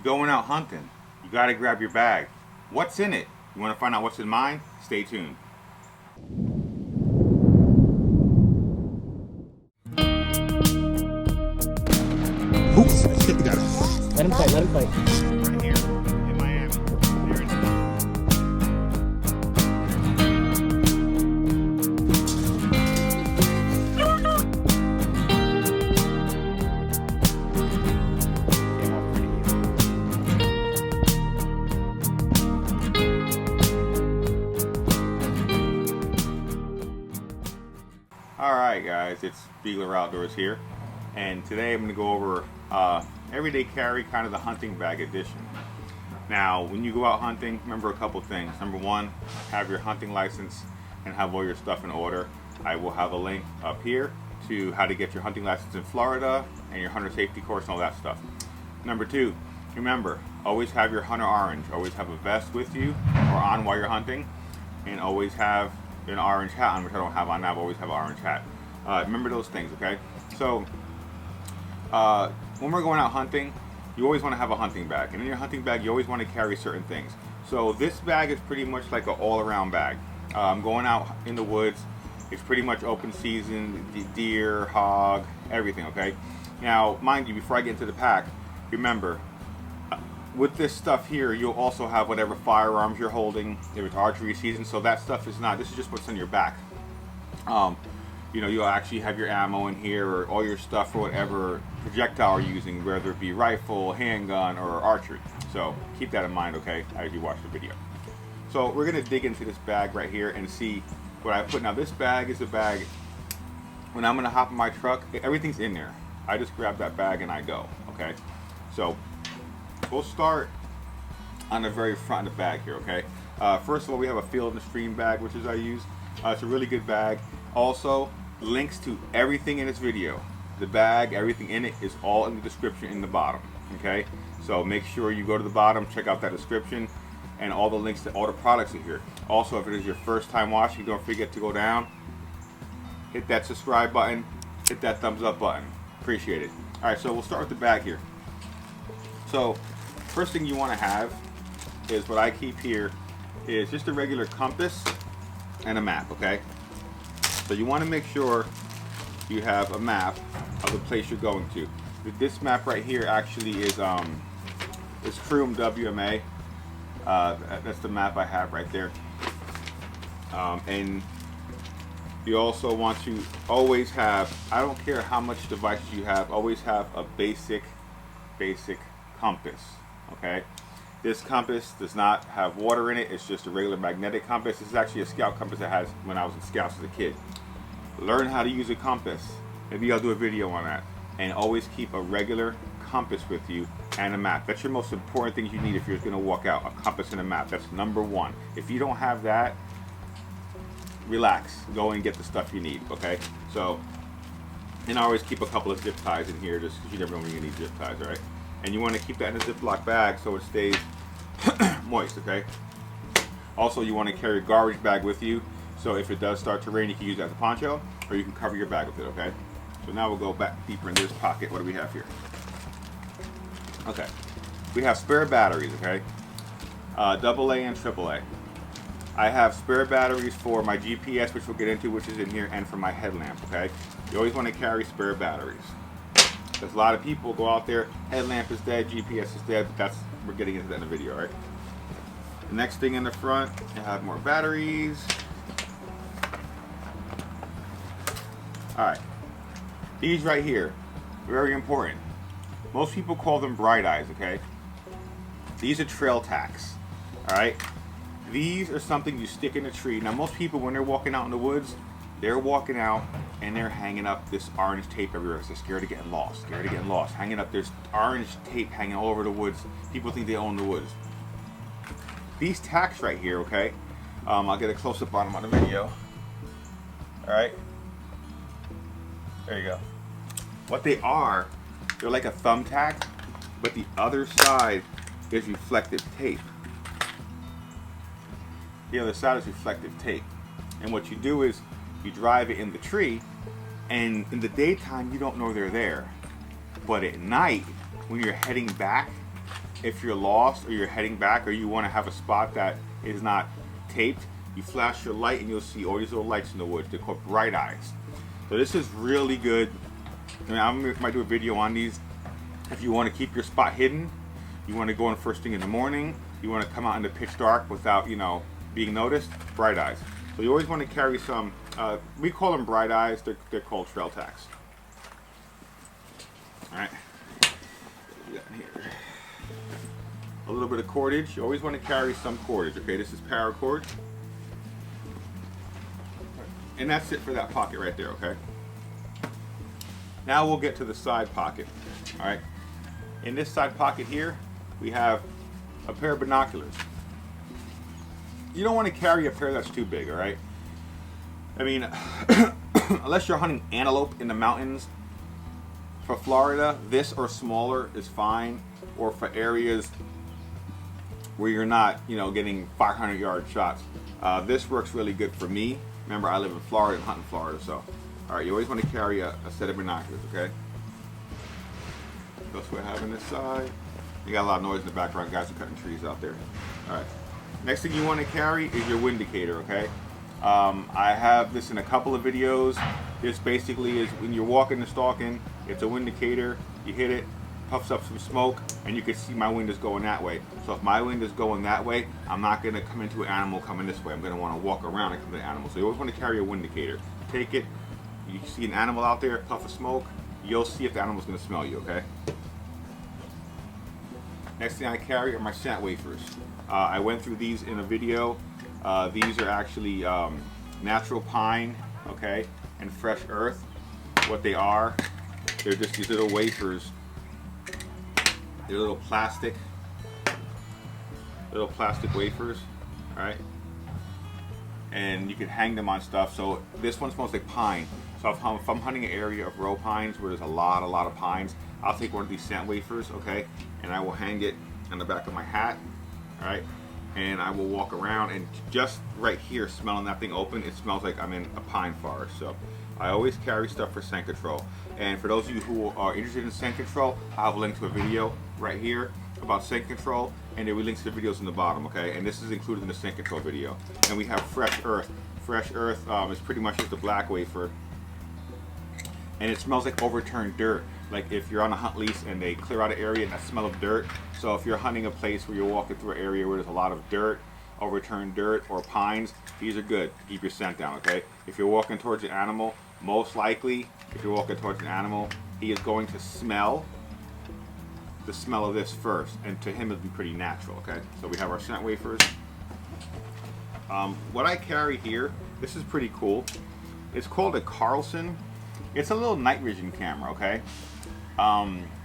You're going out hunting. You gotta grab your bag. What's in it? You wanna find out what's in mine? Stay tuned. Oops, shit, you got it. Let him fight, let him fight. Right here in Miami. There it is. Alright guys, it's Beagler Outdoors here, and today I'm going to go over everyday carry, kind of the hunting bag edition. Now when you go out hunting, remember a couple things. Number one, have your hunting license and have all your stuff in order. I will have a link up here to how to get your hunting license in Florida and your hunter safety course and all that stuff. Number two, remember, always have your hunter orange. Always have a vest with you or on while you're hunting, and always have an orange hat on, which I don't have on now, but always have an orange hat. Remember those things, okay? So when we're going out hunting, you always want to have a hunting bag, and in your hunting bag you always want to carry certain things. So this bag is pretty much like an all-around bag. I'm going out in the woods. It's pretty much open season, deer, hog, everything, okay? Now mind you, before I get into the pack, remember, with this stuff here, you'll also have whatever firearms you're holding if it's archery season. So that stuff is not, this is just what's on your back. You know, you'll actually have your ammo in here, or all your stuff for whatever projectile you're using, whether it be rifle, handgun, or archery. So keep that in mind, okay, as you watch the video. So we're gonna dig into this bag right here and see what I put. Now this bag is a bag, when I'm gonna hop in my truck, everything's in there. I just grab that bag and I go, okay? So we'll start on the very front of the bag here, okay? First of all, we have a Field and Stream bag, which is I use. It's a really good bag. Also, links to everything in this video. The bag, everything in it is all in the description in the bottom, okay? So make sure you go to the bottom, check out that description, and all the links to all the products are here. Also, if it is your first time watching, don't forget to go down, hit that subscribe button, hit that thumbs up button. Appreciate it. All right, so we'll start with the bag here. So first thing you want to have is what I keep here is just a regular compass and a map, okay? So you want to make sure you have a map of the place you're going to. This map right here actually is Chrome WMA. That's the map I have right there. And you also want to always have, I don't care how much devices you have, always have a basic compass, okay? This compass does not have water in it. It's just a regular magnetic compass. This is actually a scout compass I had when I was in scouts as a kid. Learn how to use a compass. Maybe I'll do a video on that. And always keep a regular compass with you and a map. That's your most important thing you need if you're going to walk out, a compass and a map. That's number one. If you don't have that, relax. Go and get the stuff you need, okay? So, and always keep a couple of zip ties in here just because you never know when you're going to need zip ties, all right? And you want to keep that in a Ziploc bag so it stays moist, okay? Also, you want to carry a garbage bag with you, so if it does start to rain, you can use that as a poncho, or you can cover your bag with it, okay? So now we'll go back deeper into this pocket. What do we have here? Okay, we have spare batteries, okay? AA and AAA. I have spare batteries for my GPS, which we'll get into, which is in here, and for my headlamp, okay? You always want to carry spare batteries. Because a lot of people go out there, headlamp is dead, GPS is dead, but we're getting into that in the video, right? The next thing in the front, you have more batteries. Alright, these right here, very important. Most people call them bright eyes, okay? These are trail tacks, alright? These are something you stick in a tree. Now most people, when they're walking out in the woods, they're walking out and they're hanging up this orange tape everywhere because they're scared of getting lost, hanging up this orange tape hanging all over the woods. People think they own the woods. These tacks right here, okay? I'll get a close-up on them on the video. Alright? There you go. What they are, they're like a thumbtack, but the other side is reflective tape. The other side is reflective tape. And what you do is you drive it in the tree, and in the daytime you don't know they're there. But at night, when you're heading back, if you're lost or you're heading back or you want to have a spot that is not taped, you flash your light and you'll see all these little lights in the woods. They're called bright eyes. So this is really good. I mean, I might do a video on these. If you want to keep your spot hidden, you want to go in first thing in the morning, you want to come out in the pitch dark without, you know, being noticed, bright eyes. So you always want to carry some, we call them bright eyes, they're called trail tacks. Alright, here. A little bit of cordage. You always want to carry some cordage, okay? This is paracord. And that's it for that pocket right there, okay? Now we'll get to the side pocket. Alright, in this side pocket here, we have a pair of binoculars. You don't want to carry a pair that's too big, alright? I mean, unless you're hunting antelope in the mountains, for Florida, this or smaller is fine, or for areas where you're not, you know, getting 500-yard shots. This works really good for me. Remember, I live in Florida and hunt in Florida, so. Alright, you always want to carry a set of binoculars, okay? That's what I have on this side. You got a lot of noise in the background, guys are cutting trees out there. Alright, next thing you want to carry is your Windicator, okay? I have this in a couple of videos. This basically is when you're walking and stalking, it's a Windicator, you hit it, puffs up some smoke, and you can see my wind is going that way. So if my wind is going that way, I'm not going to come into an animal coming this way. I'm going to want to walk around and come to the animal. So you always want to carry a Windicator. Take it, you see an animal out there, puff of smoke, you'll see if the animal's going to smell you, okay? Next thing I carry are my scent wafers. I went through these in a video. These are actually natural pine, okay, and fresh earth. What they are, they're just these little wafers. They're little plastic wafers, all right? And you can hang them on stuff. So this one smells like pine. So if I'm hunting an area of row pines where there's a lot of pines, I'll take one of these scent wafers, okay, and I will hang it on the back of my hat, all right? And I will walk around, and just right here, smelling that thing open, it smells like I'm in a pine forest. So I always carry stuff for scent control. And for those of you who are interested in scent control, I have a link to a video right here about scent control, and there will be links to the videos in the bottom, okay? And this is included in the scent control video. And we have fresh earth. Fresh earth is pretty much just a black wafer, and it smells like overturned dirt. Like if you're on a hunt lease and they clear out an area and that smell of dirt. So if you're hunting a place where you're walking through an area where there's a lot of dirt, overturned dirt or pines, these are good. Keep your scent down, okay? If you're walking towards an animal, most likely, if you're walking towards an animal, he is going to smell the smell of this first, and to him it'll be pretty natural, okay? So we have our scent wafers. What I carry here, this is pretty cool. It's called a Carson. It's a little night vision camera, okay?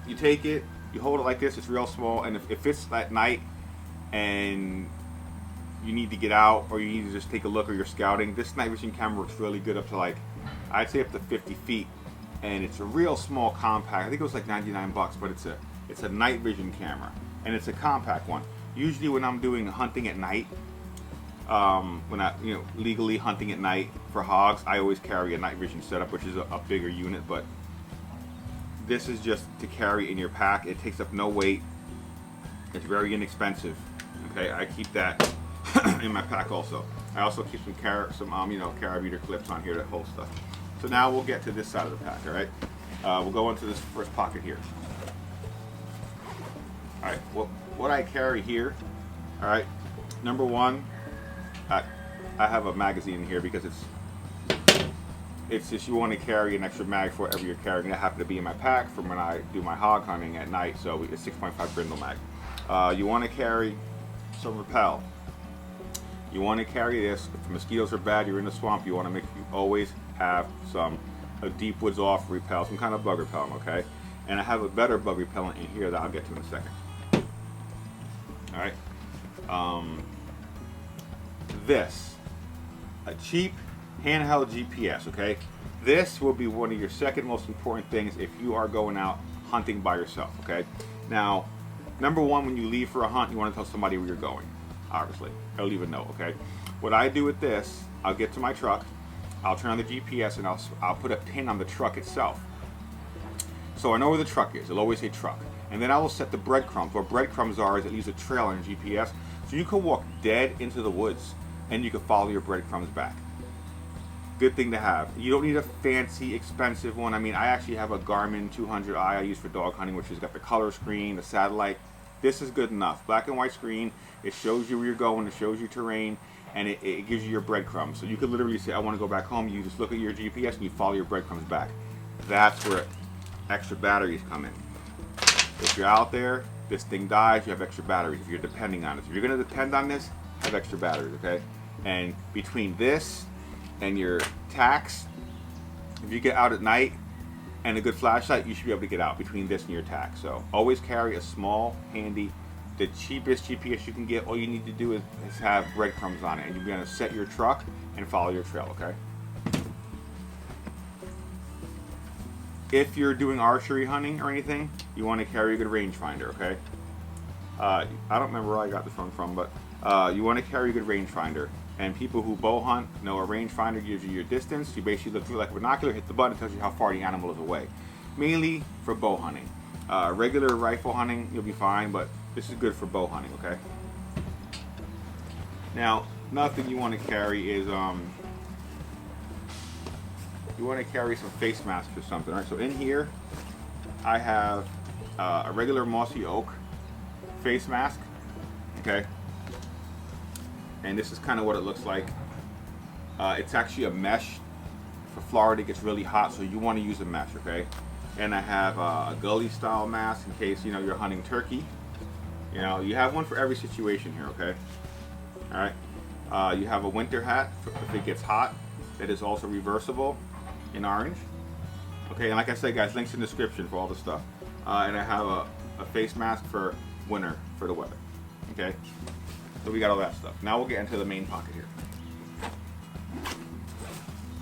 You take it, you hold it like this, it's real small, and if it's at night and you need to get out or you need to just take a look or you're scouting, this night vision camera works really good up to, like, I'd say up to 50 feet, and it's a real small compact. I think it was like 99 bucks, but it's a night vision camera, and it's a compact one. Usually when I'm doing hunting at night, when I, you know, legally hunting at night for hogs, I always carry a night vision setup, which is a bigger unit, but this is just to carry in your pack. It takes up no weight. It's very inexpensive. Okay, I keep that in my pack also. I also keep some you know, carabiner clips on here that hold stuff. So now we'll get to this side of the pack, all right? We'll go into this first pocket here. All right, what I carry here, all right, number one, I have a magazine in here because it's just you want to carry an extra mag for whatever you're carrying. That happened to be in my pack from when I do my hog hunting at night, so it's 6.5 brindle mag. You want to carry some repel. You want to carry this. If the mosquitoes are bad, you're in the swamp, you want to make you always have some deep woods off repel, some kind of bug repellent, okay? And I have a better bug repellent in here that I'll get to in a second. All right. This, a cheap handheld GPS, okay? This will be one of your second most important things if you are going out hunting by yourself, okay? Now, number one, when you leave for a hunt, you want to tell somebody where you're going, obviously. I'll leave a note, okay? What I do with this, I'll get to my truck, I'll turn on the GPS, and I'll put a pin on the truck itself. So I know where the truck is. It'll always say truck. And then I will set the breadcrumbs. What breadcrumbs are is it leaves a trail on your GPS. So you can walk dead into the woods and you can follow your breadcrumbs back. Good thing to have. You don't need a fancy, expensive one. I mean, I actually have a Garmin 200i I use for dog hunting, which has got the color screen, the satellite. This is good enough. Black and white screen. It shows you where you're going. It shows you terrain. And it gives you your breadcrumbs. So you could literally say, I want to go back home. You just look at your GPS and you follow your breadcrumbs back. That's where extra batteries come in. If you're out there, this thing dies, you have extra batteries if you're depending on it. If you're going to depend on this, have extra batteries, okay? And between this and your Tacks, if you get out at night and a good flashlight, you should be able to get out between this and your Tacks. So always carry a small, handy, the cheapest GPS you can get. All you need to do is have breadcrumbs on it, and you'll be able to set your truck and follow your trail, okay? If you're doing archery hunting or anything, you want to carry a good rangefinder, okay? I don't remember where I got this one from, but you want to carry a good rangefinder. And people who bow hunt know a rangefinder gives you your distance. You basically look through like a binocular, hit the button, it tells you how far the animal is away. Mainly for bow hunting. Regular rifle hunting, you'll be fine, but this is good for bow hunting, okay? Now, another thing you want to carry is you want to carry some face masks or something, right? So in here, I have a regular mossy oak face mask, okay? And this is kind of what it looks like. It's actually a mesh. For Florida, it gets really hot, so you want to use a mesh, okay? And I have a Ghillie style mask in case, you know, you're hunting turkey. You know, you have one for every situation here, okay? All right. You have a winter hat if it gets hot. That is also reversible in orange. Okay, and like I said, guys, links in the description for all the stuff. And I have a face mask for winter, for the weather. Okay, so we got all that stuff. Now we'll get into the main pocket here.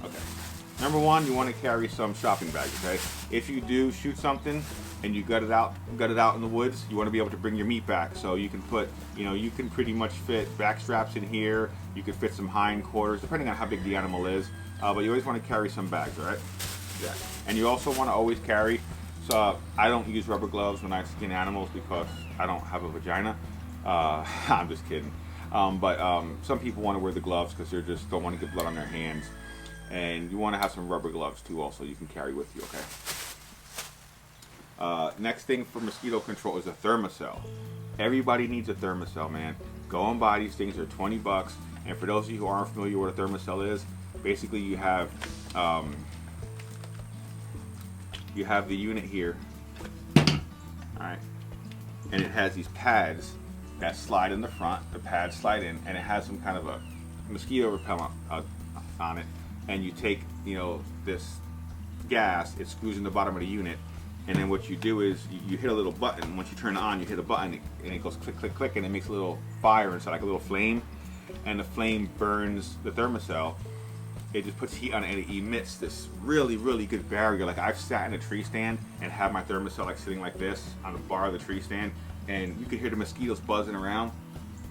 Okay, number one, you want to carry some shopping bags. Okay, if you do shoot something and you gut it out in the woods, you want to be able to bring your meat back. So you can put, you know, you can pretty much fit back straps in here. You could fit some hind quarters, depending on how big the animal is. But you always want to carry some bags, all right? Yeah. And you also want to always carry, so I don't use rubber gloves when I skin animals because I don't have a vagina. I'm just kidding. But some people want to wear the gloves because they just don't want to get blood on their hands. And you want to have some rubber gloves too also you can carry with you, okay? Next thing for mosquito control is a Thermacell. Everybody needs a Thermacell, man. Go and buy these things, they're 20 bucks. And for those of you who aren't familiar with what a Thermacell is, basically you have the unit here, all right, and it has these pads that slide in the front. The pads slide in, and it has some kind of a mosquito repellent on it. And you take, you know, this gas, it screws in the bottom of the unit, and then what you do is you hit a little button. Once you turn it on, you hit a button, and it goes click, click, click, and it makes a little fire inside, like a little flame, and the flame burns the Thermacell. It just puts heat on it and it emits this really, really good barrier. Like I've sat in a tree stand and have my Thermacell like sitting like this on the bar of the tree stand, and you could hear the mosquitoes buzzing around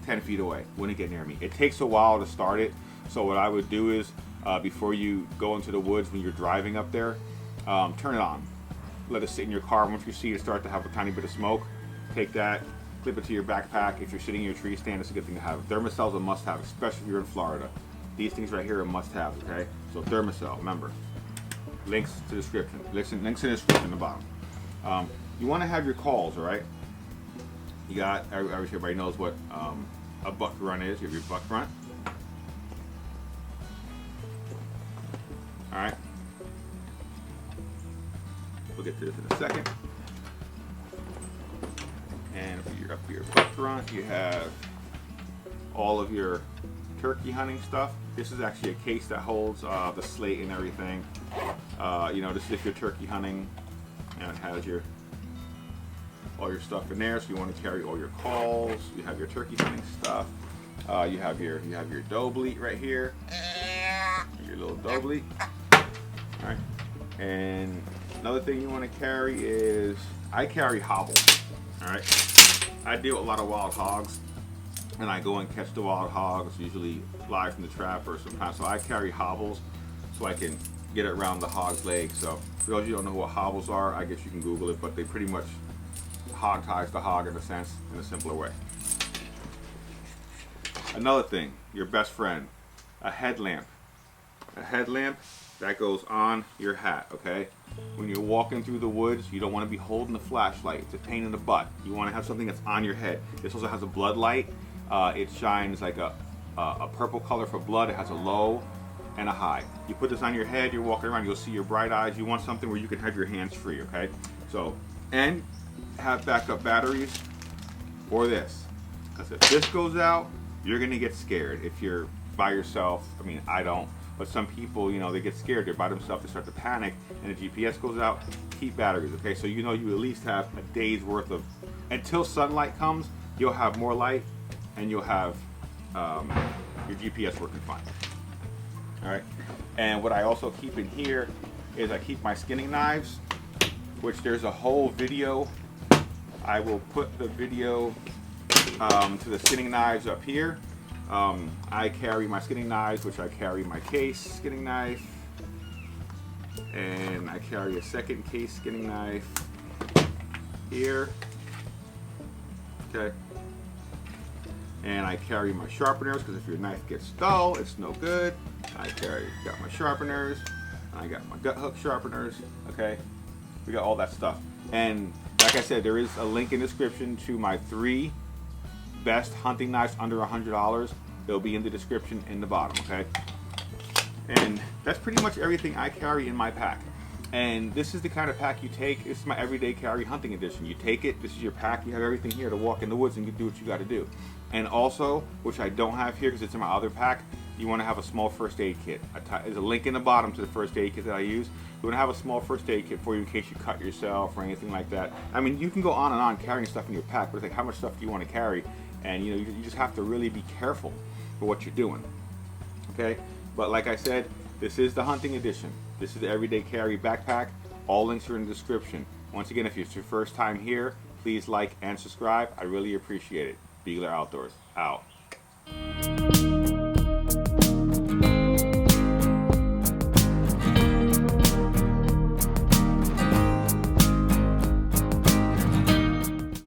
10 feet away. Wouldn't get near me. It takes a while to start it. So what I would do is before you go into the woods when you're driving up there, turn it on. Let it sit in your car. Once you see it start to have a tiny bit of smoke, take that, clip it to your backpack. If you're sitting in your tree stand, it's a good thing to have. Thermacell's a must-have, especially if you're in Florida. These things right here are must-haves, okay? So Thermacell, remember, links to the description. Links in the description in the bottom. You want to have your calls, all right? You got, everybody knows what a buck run is. You have your buck run. All right. We'll get to this in a second. And if you're up to your buck run, you have all of your turkey hunting stuff. This is actually a case that holds the slate and everything. You know, this is if you're turkey hunting, and it has all your stuff in there. So you want to carry all your calls. You have your turkey hunting stuff. You have your Doe Bleat right here. Your little Doe Bleat. All right. And another thing you want to carry is I carry hobbles. All right. I deal with a lot of wild hogs. And I go and catch the wild hogs, usually live from the trap or sometimes. So I carry hobbles so I can get it around the hog's leg. So for those of you who don't know what hobbles are, I guess you can Google it, but they pretty much, hog ties the hog in a sense, in a simpler way. Another thing, your best friend, a headlamp. A headlamp that goes on your hat, okay? When you're walking through the woods, you don't want to be holding the flashlight. It's a pain in the butt. You want to have something that's on your head. This also has a blood light. It shines like a purple color for blood. It has a low and a high. You put this on your head, you're walking around, you'll see your bright eyes. You want something where you can have your hands free, okay? So, and have backup batteries or this. Because if this goes out, you're gonna get scared. If you're by yourself, I mean, I don't, but some people, you know, they get scared. They're by themselves, they start to panic, and the GPS goes out. Keep batteries, okay? So you know you at least have a day's worth of, until sunlight comes, you'll have more light, and you'll have your GPS working fine. All right, and what I also keep in here is I keep my skinning knives, which there's a whole video. I will put the video to the skinning knives up here. I carry my skinning knives, which I carry my case skinning knife, and I carry a second case skinning knife here. Okay. And I carry my sharpeners, because if your knife gets dull, it's no good. Got my sharpeners, and I got my gut hook sharpeners, okay? We got all that stuff. And like I said, there is a link in the description to my 3 best hunting knives under $100. They'll be in the description in the bottom, okay? And that's pretty much everything I carry in my pack. And this is the kind of pack you take. This is my everyday carry hunting edition. You take it, this is your pack, you have everything here to walk in the woods and you do what you gotta do. And also, which I don't have here because it's in my other pack, you wanna have a small first aid kit. There's a link in the bottom to the first aid kit that I use. You wanna have a small first aid kit for you in case you cut yourself or anything like that. I mean, you can go on and on carrying stuff in your pack, but it's like, how much stuff do you wanna carry? And you know, you just have to really be careful for what you're doing, okay? But like I said, this is the hunting edition. This is the everyday carry backpack. All links are in the description. Once again, if it's your first time here, please like and subscribe. I really appreciate it. Beagler Outdoors, out.